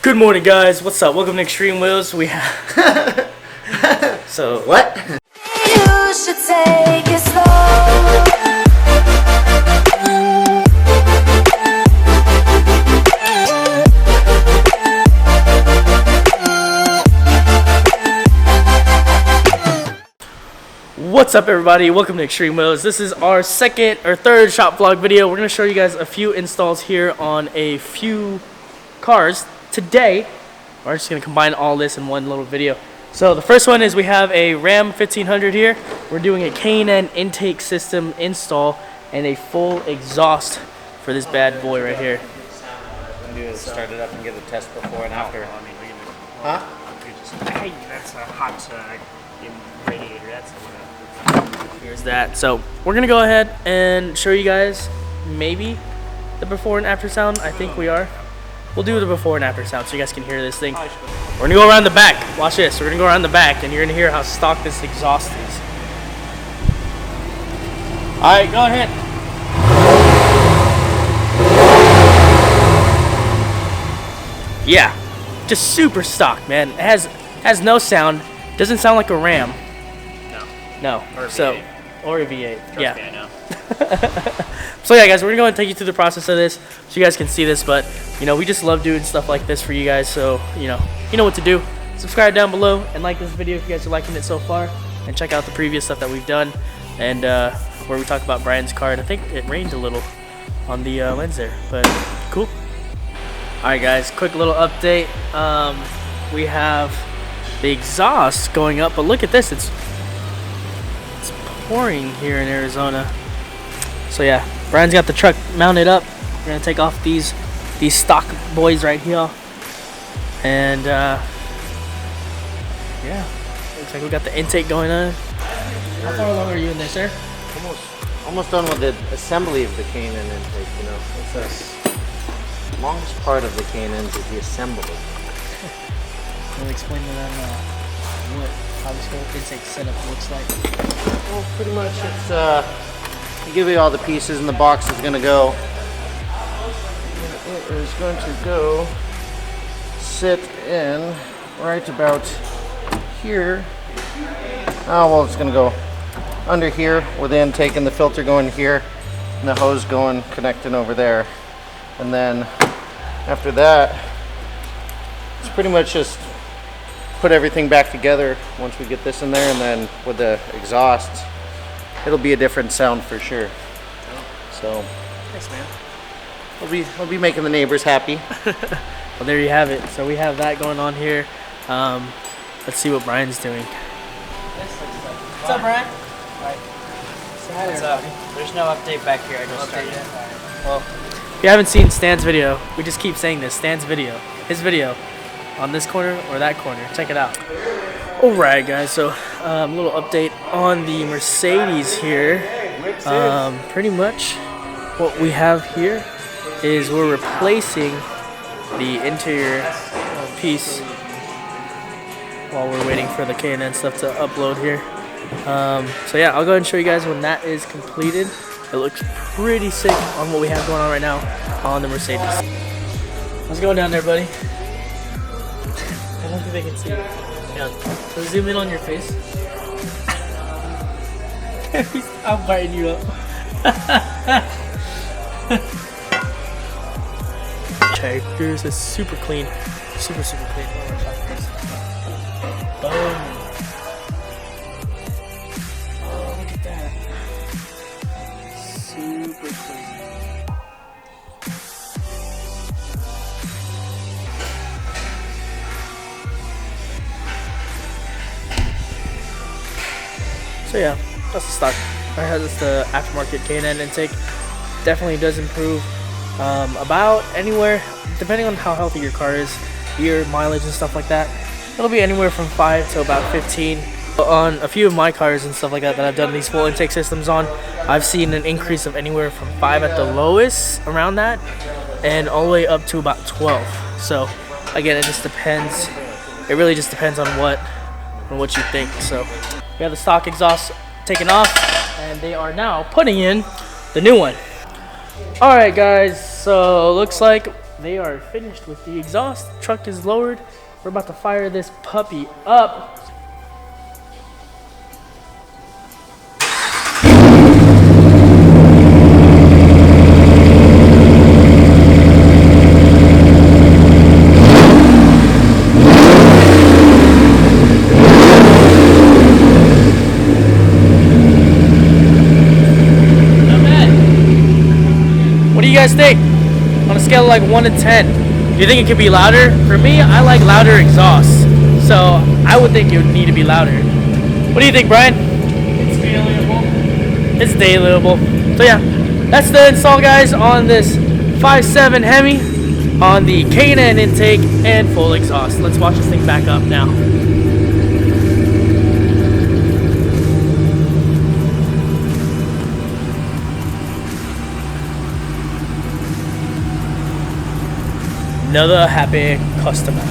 Good morning, guys. What's up? Welcome to Extreme Wheels. We have so what? You should take it slow. What's up, everybody? Welcome to Extreme Wheels. This is our second or third shop vlog video. We're going to show you guys a few installs here on a few cars. Today, we're just going to combine all this in one little video. So the first one is we have a Ram 1500 here. We're doing a K&N intake system install and a full exhaust for this bad boy right here. I'm do is start it up and give a test before and after. Huh? Hey, that's a hot radiator. That's Here's that. So we're gonna go ahead and show you guys maybe the before and after sound. I think we are. We'll do the before and after sound so you guys can hear this thing. We're gonna go around the back. Watch this. We're gonna go around the back and you're gonna hear how stock this exhaust is. All right, go ahead. Yeah, just super stock, man. It has no sound. Doesn't sound like a Ram. No. Or a so, V8. or a V8. Trust yeah. me, I know. So yeah, guys, we're gonna go ahead and take you through the process of this so you guys can see this. But you know, we just love doing stuff like this for you guys. So you know what to do. Subscribe down below and like this video if you guys are liking it so far. And check out the previous stuff that we've done and where we talk about Brian's car. And I think it rained a little on the lens there, but cool. All right, guys, quick little update. We have the exhaust going up, but look at this. It's pouring here in Arizona. So yeah, Brian's got the truck mounted up. We're gonna take off these stock boys right here, and yeah, looks like we got the intake going on. How far along are you in there, sir? Almost done with the assembly of the K&N intake. You know, it's the longest part of the K&Ns is the assembly. Can you explain to them how this whole intake setup looks like? Well, pretty much it's we give you all the pieces and the box is going to go. It is going to go sit in right about here. Oh well, it's going to go under here with the intake and the filter going here and the hose going connecting over there. And then after that, it's pretty much just put everything back together once we get this in there, and then with the exhaust it'll be a different sound for sure. So Thanks, man. we'll be making the neighbors happy. Well, there you have it. So we have that going on here. Let's see what Brian's doing. What's up, Brian? What's up? There's no update back here. I just started. Well, if you haven't seen Stan's video, we just keep saying this. Stan's video, his video, on this corner or that corner. Check it out. Alright, guys, so a little update on the Mercedes here. Pretty much what we have here is we're replacing the interior piece while we're waiting for the K&N stuff to upload here. So yeah, I'll go ahead and show you guys when that is completed. It looks pretty sick on what we have going on right now on the Mercedes. How's it going down there, buddy? I don't think they can see it. Yeah. So zoom in on your face. I'm biting you up. Check this. It's super clean. Super clean. Boom. Oh, look at that. Super clean. So yeah, that's the stock. That's the aftermarket K&N intake. Definitely does improve about anywhere, depending on how healthy your car is, year mileage and stuff like that. It'll be anywhere from 5 to about 15. On a few of my cars and stuff like that I've done these full intake systems on, I've seen an increase of anywhere from 5 at the lowest, around that, and all the way up to about 12. So again, it just depends. It really just depends on what you think. So we have the stock exhaust taken off, and they are now putting in the new one. Alright, guys, so looks like they are finished with the exhaust. Truck is lowered. We're about to fire this puppy up. What do you guys think? On a scale of like 1 to 10, do you think it could be louder? For me, I like louder exhausts, so I would think it would need to be louder. What do you think, Brian? It's failable. It's dayliable. So yeah, that's the install, guys, on this 5.7 Hemi on the K&N intake and full exhaust. Let's watch this thing back up now. Another happy customer.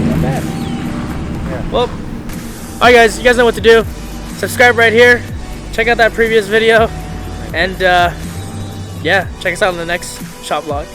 Not bad. Yeah. Well, alright guys, you guys know what to do. Subscribe right here. Check out that previous video. And yeah, check us out in the next shop vlog.